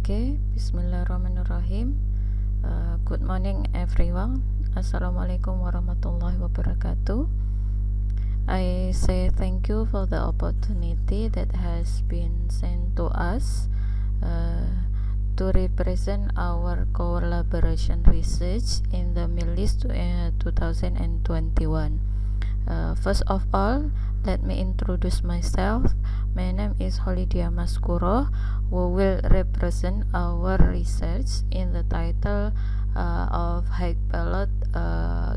Okay, Bismillahirrahmanirrahim. Good morning, everyone. Assalamualaikum warahmatullahi wabarakatuh. I say thank you for the opportunity that has been sent to us to represent our collaboration research in the Middle East 2021. First of all, let me introduce myself. My name is Holidia Maskuro, who will represent our research in the title of High Pilot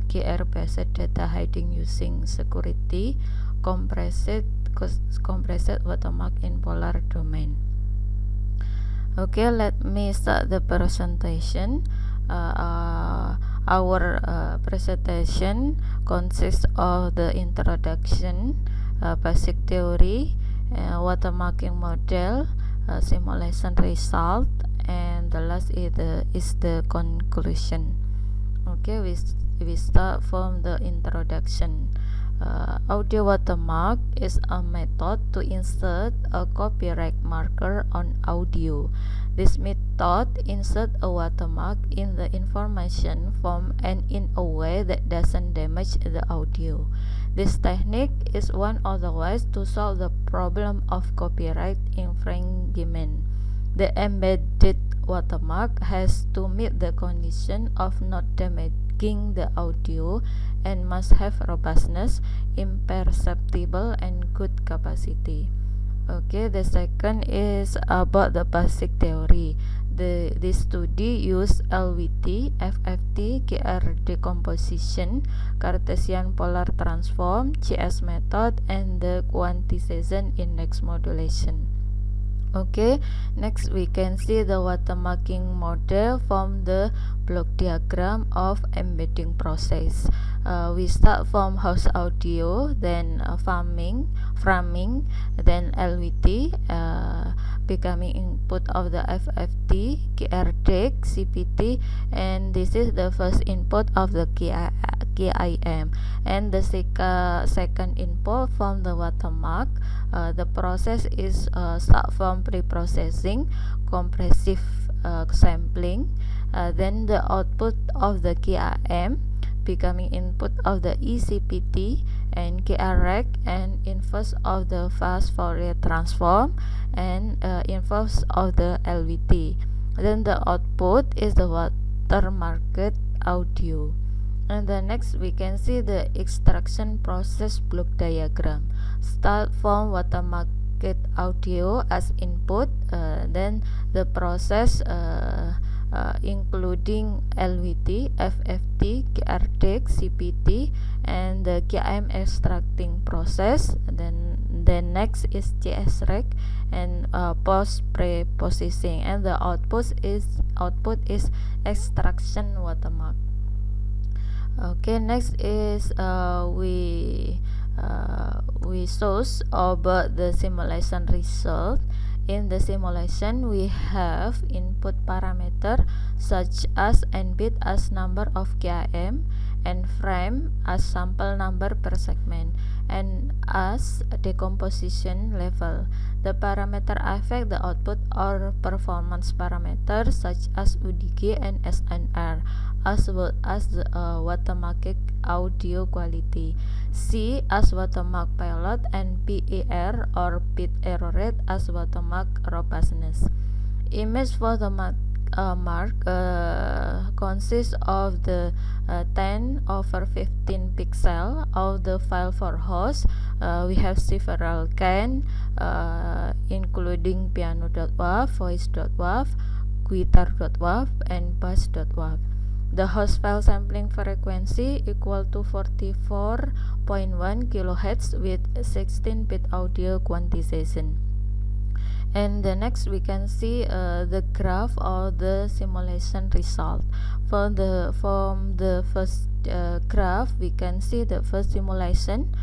QR-based data hiding using security compressed watermark in polar domain. Okay, let me start the presentation. Our presentation consists of the introduction, basic theory, watermarking model, simulation result, and the last is the conclusion. Okay, we start from the introduction. Audio watermark is a method to insert a copyright marker on audio. This method inserts a watermark in the information form and in a way that doesn't damage the audio. This technique is one of the ways to solve the problem of copyright infringement. The embedded watermark has to meet the condition of not damaging the audio and must have robustness, imperceptible, and good capacity. Okay, the second is about the basic theory. This study used LVT, FFT, QR decomposition, Cartesian polar transform, GS method, and the quantization index modulation. Okay, next we can see the watermarking model from the block diagram of embedding process. We start from host audio, then framing, then LVT, becoming input of the FFT, QRDEC, CPT, and this is the first input of the KIM, and the second input from the watermark. The process is start from pre-processing, compressive sampling, then the output of the KIM becoming input of the eCPT and KREC, and inverse of the fast Fourier transform, and inverse of the LVT. Then the output is the watermarked audio. And the next we can see the extraction process block diagram. Start from watermarked audio as input, then the process including LVT, FFT, QRDEC, CPT, and the KIM extracting process. Then next is GSREC and post pre-processing, and the output is extraction watermark. Okay, next is we source about the simulation result. In the simulation, we have input parameter such as n-bit as number of KIM and frame as sample number per segment and as decomposition level. The parameter affect the output or performance parameters such as UDG and SNR, as well as the watermark audio quality. C as watermark pilot, and PER or bit error rate as watermark robustness. Image for the mark consists of the 10/15 pixel of the file for host. We have several kind, including piano.wav, voice.wav, guitar.wav, and bass.wav. The host file sampling frequency equal to 44.1 kHz with 16-bit audio quantization. And the next we can see the graph of the simulation result. From the first graph, we can see the first simulation,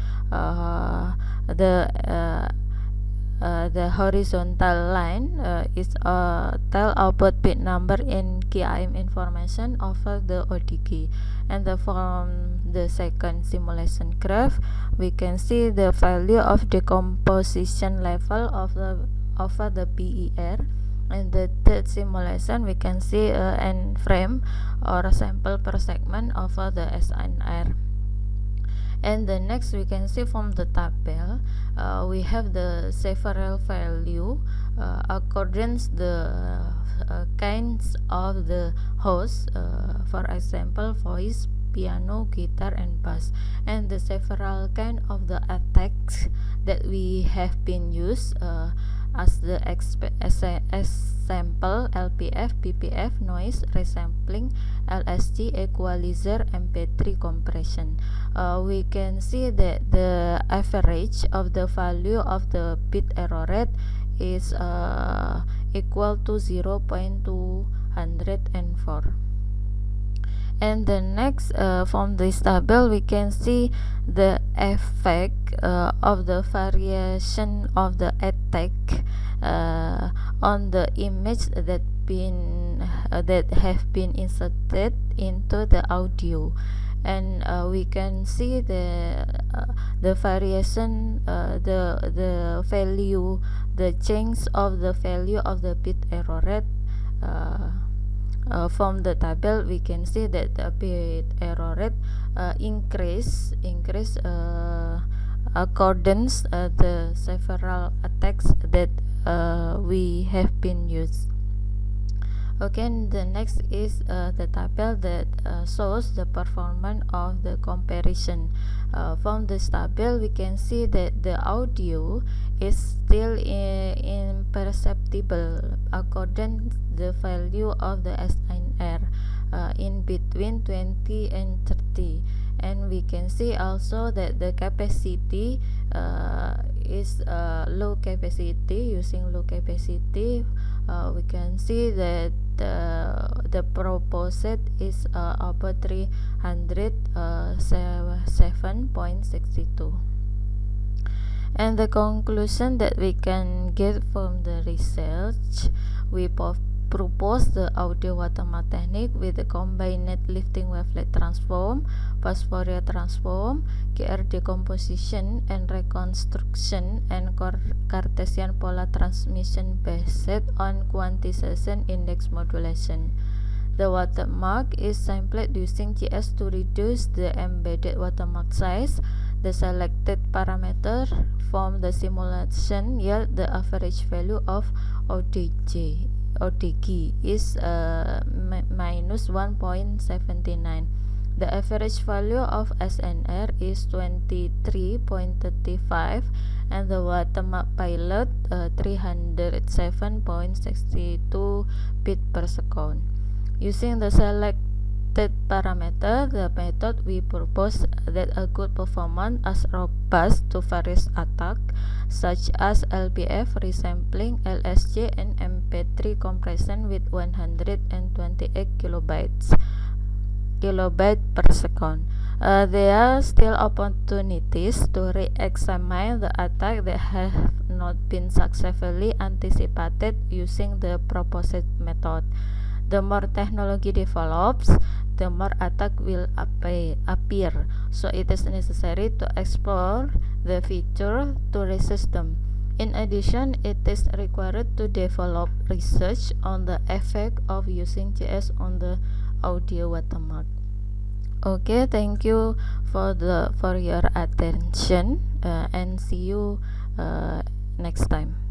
the horizontal line is tell output bit number in KIM information over the ODG, and from the second simulation graph we can see the value of decomposition level of the over the PER, In the third simulation, we can see n frame or sample per segment over the SNR. And the next, we can see from the table, we have the several value according the kinds of the host, for example voice, piano, guitar, and bass, and the several kind of the attacks that we have been used as the sample, LPF, PPF, noise, resampling, LSG, equalizer, MP3 compression. We can see that the average of the value of the bit error rate is equal to 0.204. And the next, from this table we can see the effect of the variation of the attack on the image that have been inserted into the audio. And we can see the variation, the value, the change of the value of the bit error rate. From the table we can see that the bit error rate increase according the several attacks that we have been used. Okay, and the next is the table that shows the performance of the comparison. From this table we can see that the audio is still imperceptible according the value of the SNR in between 20 and 30. And we can see also that the capacity is low capacity. Using low capacity, we can see that the proposed is over 307.62. And the conclusion that we can get from the research, we propose the audio watermark technique with the combined lifting wavelet transform, fast Fourier transform, KR decomposition and reconstruction, and Cartesian polar transmission based on quantization index modulation. The watermark is sampled using GS to reduce the embedded watermark size. The selected parameter from the simulation yield the average value of ODG is minus 1.79. The average value of SNR is 23.35, and the watermark pilot 307.62 bit per second. Using the selected parameter, the method we propose that a good performance as robust to various attacks such as LPF, resampling, LSG, and MP3 compression with 128 kilobyte per second. There are still opportunities to re-examine the attack that have not been successfully anticipated using the proposed method. The more technology develops, the more attack will appear, so it is necessary to explore the feature to resist them. In addition, it is required to develop research on the effect of using GS on the audio watermark. Okay, thank you for your attention, and see you next time.